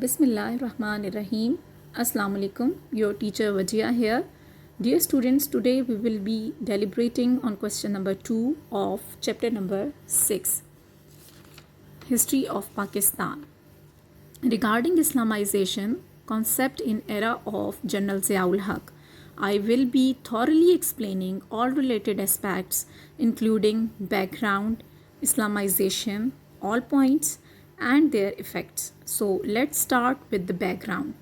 Bismillahirrahmanirrahim. Assalamu alaikum. Your teacher Wajia here. Dear students, today we will be deliberating on question number 2 of chapter number 6, History of Pakistan. Regarding Islamization concept in era of General Ziaul Haq, I will be thoroughly explaining all related aspects including background, Islamization, all points and their effects. So let's start with the background.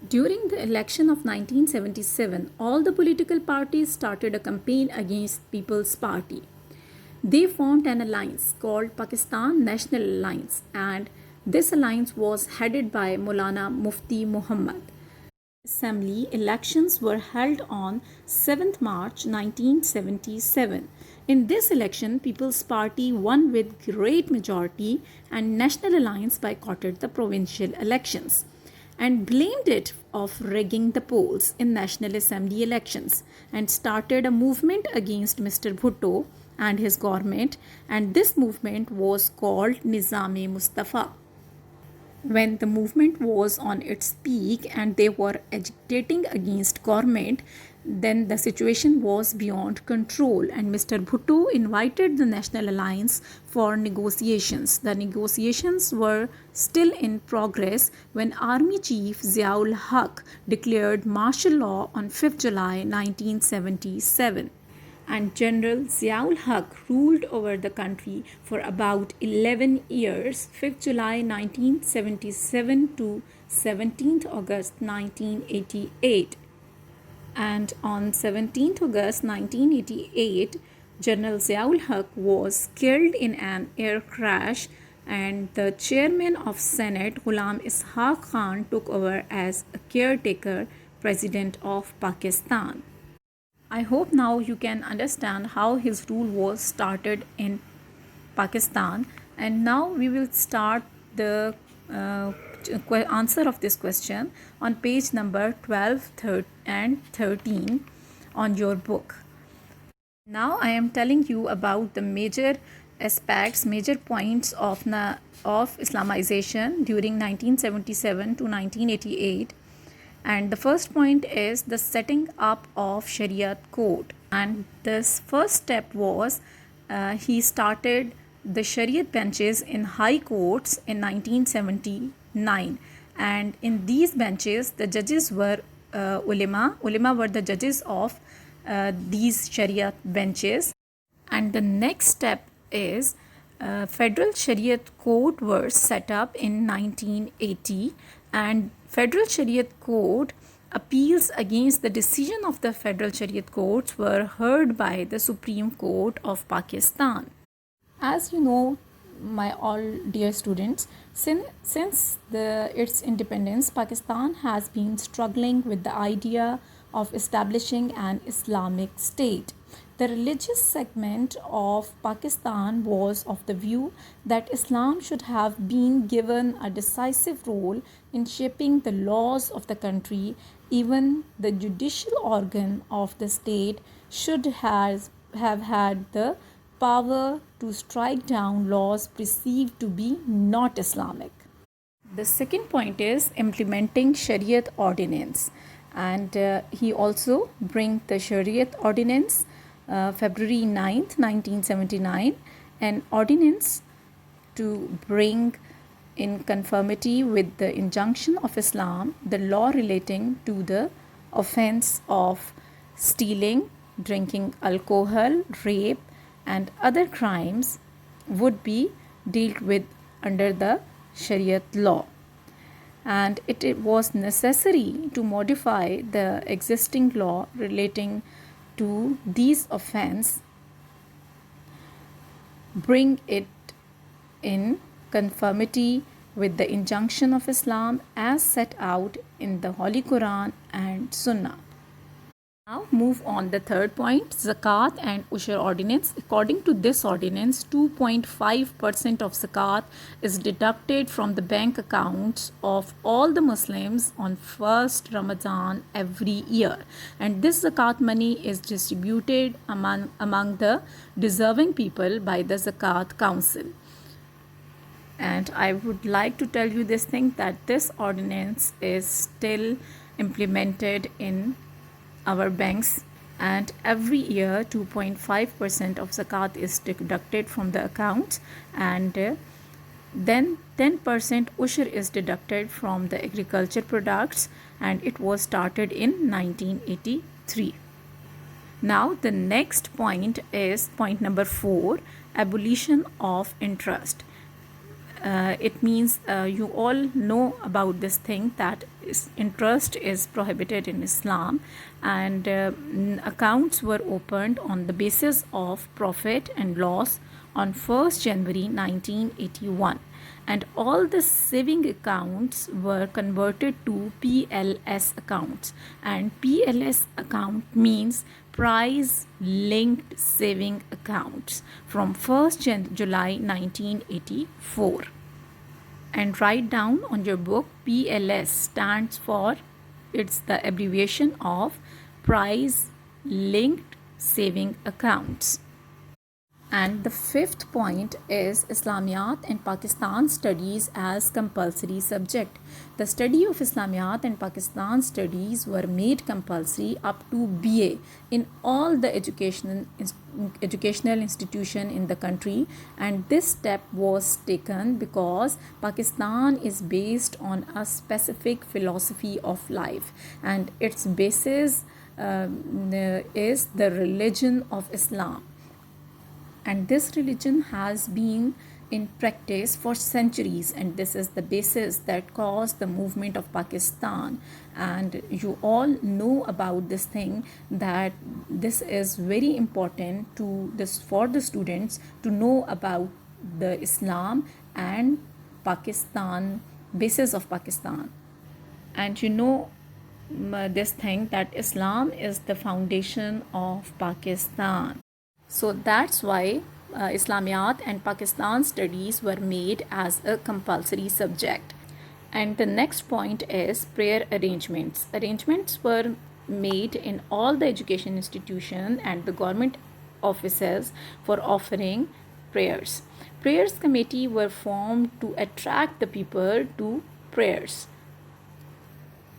During the election of 1977, all the political parties started a campaign against People's Party. They formed an alliance called Pakistan National Alliance, and this alliance was headed by Maulana Mufti Muhammad. Assembly elections were held on 7th March 1977. In this election, People's Party won with great majority and National Alliance boycotted the provincial elections and blamed it of rigging the polls in National Assembly elections and started a movement against Mr. Bhutto and his government, and this movement was called Nizam-e-Mustafa. When the movement was on its peak and they were agitating against government, then the situation was beyond control and Mr. Bhutto invited the National Alliance for negotiations. The negotiations were still in progress when Army Chief Ziaul Haq declared martial law on 5th July 1977. And General Ziaul Haq ruled over the country for about 11 years, 5th July 1977 to 17th August 1988. And on 17th August 1988, General Ziaul Haq was killed in an air crash and the chairman of Senate, Ghulam Ishaq Khan, took over as a caretaker president of Pakistan. I hope now you can understand how his rule was started in Pakistan, and now we will start the answer of this question on page number 12 and 13 on your book. Now I am telling you about the major aspects, major points of Islamization during 1977 to 1988. And the first point is the setting up of Shariat court. And this first step was he started the Shariat benches in high courts in 1979. And in these benches, the judges were ulema. Ulema were the judges of these Shariat benches. And the next step is Federal Shariat Court was set up in 1980, and Federal Shariat Court appeals against the decision of the Federal Shariat Courts were heard by the Supreme Court of Pakistan. As you know, my all dear students, since its independence, Pakistan has been struggling with the idea of establishing an Islamic state. The religious segment of Pakistan was of the view that Islam should have been given a decisive role in shaping the laws of the country. Even the judicial organ of the state should have had the power to strike down laws perceived to be not Islamic. The second point is implementing Shariat ordinance, and he also bring the Shariat ordinance February 9th, 1979, an ordinance to bring in conformity with the injunction of Islam the law relating to the offense of stealing, drinking alcohol, rape and other crimes would be dealt with under the Shariat law. And it was necessary to modify the existing law relating to these offense, bring it in conformity with the injunction of Islam as set out in the Holy Quran and Sunnah. Now move on the third point, Zakat and Ushr ordinance. According to this ordinance, 2.5% of Zakat is deducted from the bank accounts of all the Muslims on first Ramadan every year, and this Zakat money is distributed among the deserving people by the Zakat Council. And I would like to tell you this thing, that this ordinance is still implemented in our banks, and every year 2.5% of zakat is deducted from the account, and then 10% ushr is deducted from the agriculture products, and it was started in 1983. Now the next point is point number 4, abolition of interest. It means you all know about this thing, that interest is prohibited in Islam, and accounts were opened on the basis of profit and loss on 1st January 1981, and all the saving accounts were converted to PLS accounts, and PLS account means price linked saving accounts from 1st July 1984. And write down on your book, PLS stands for, it's the abbreviation of price linked saving accounts. And the 5th point is Islamiyat and Pakistan studies as compulsory subject. The study of Islamiyat and Pakistan studies were made compulsory up to BA in all the educational institution in the country, and this step was taken because Pakistan is based on a specific philosophy of life, and its basis is the religion of Islam. And this religion has been in practice for centuries, and this is the basis that caused the movement of Pakistan. And you all know about this thing, that this is very important for the students to know about the Islam and Pakistan, basis of Pakistan. And you know this thing, that Islam is the foundation of Pakistan. So that's why Islamiyat and Pakistan studies were made as a compulsory subject. And the next point is prayer arrangements. Arrangements were made in all the education institutions and the government offices for offering prayers. Prayers committee were formed to attract the people to prayers.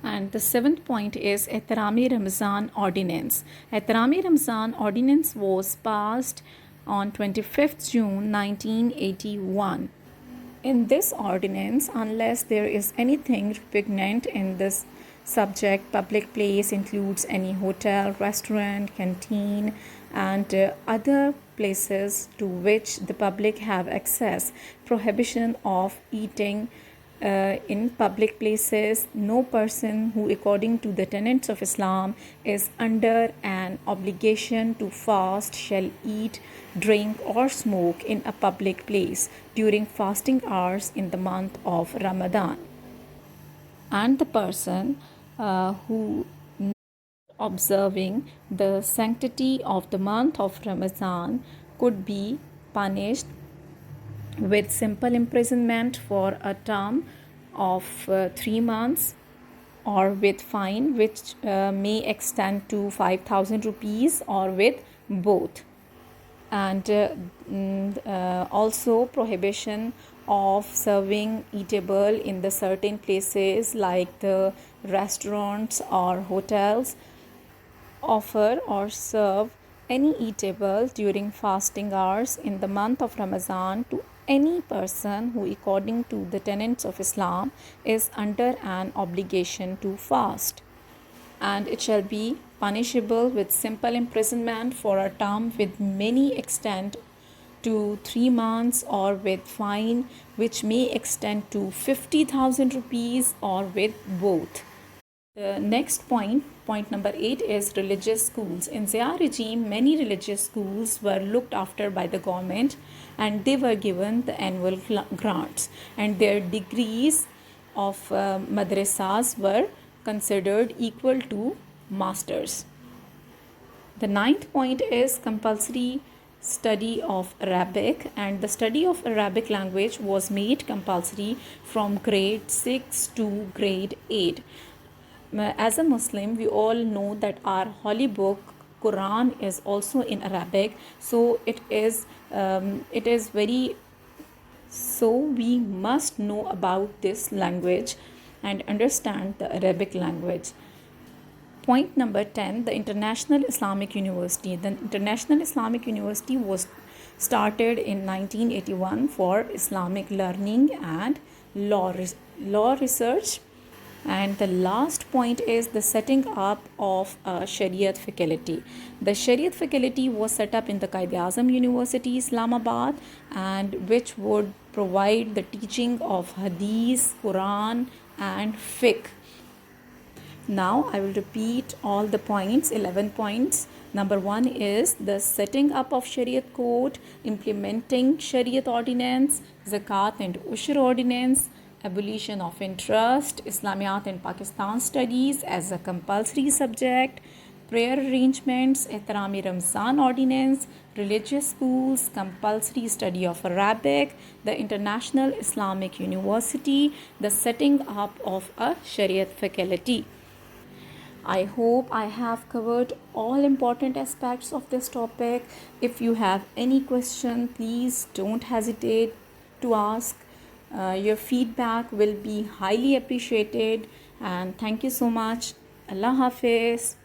And the 7th point is Ehtarami Ramzan Ordinance. Ehtarami Ramzan Ordinance was passed on 25th June 1981. In this ordinance, unless there is anything repugnant in this subject, public place includes any hotel, restaurant, canteen, and other places to which the public have access. Prohibition of eating in public places. No person who, according to the tenets of Islam, is under an obligation to fast shall eat, drink, or smoke in a public place during fasting hours in the month of Ramadan. And the person who observing the sanctity of the month of Ramadan could be punished with simple imprisonment for a term of 3 months, or with fine which may extend to 5,000 rupees, or with both. And also prohibition of serving eatable in the certain places like the restaurants or hotels offer or serve any eatable during fasting hours in the month of Ramadan to any person who, according to the tenets of Islam, is under an obligation to fast. And it shall be punishable with simple imprisonment for a term with many extent to 3 months, or with fine which may extend to 50,000 rupees, or with both. The next point number 8, is religious schools. In Zia regime, many religious schools were looked after by the government, and they were given the annual grants, and their degrees of madrasas were considered equal to masters. The 9th point is compulsory study of Arabic, and the study of Arabic language was made compulsory from grade 6 to grade 8. As a Muslim, we all know that our holy book Quran is also in Arabic, so it is very So we must know about this language and understand the Arabic language. Point number 10, the International Islamic University. The International Islamic University was started in 1981 for Islamic learning and law research. And the last point is the setting up of a Shariat faculty. The Shariat faculty was set up in the Quaid-e-Azam University, Islamabad, and which would provide the teaching of Hadith, Quran, and Fiqh. Now I will repeat all the points, 11 points. Number 1 is the setting up of Shariat code, implementing Shariat ordinance, Zakat and Ushr ordinance, abolition of interest, Islamiyat and Pakistan studies as a compulsory subject, prayer arrangements, Ehtarami Ramzan ordinance, religious schools, compulsory study of Arabic, the International Islamic University, the setting up of a Shariat faculty. I hope I have covered all important aspects of this topic. If you have any question, please don't hesitate to ask. Your feedback will be highly appreciated, and thank you so much. Allah Hafiz.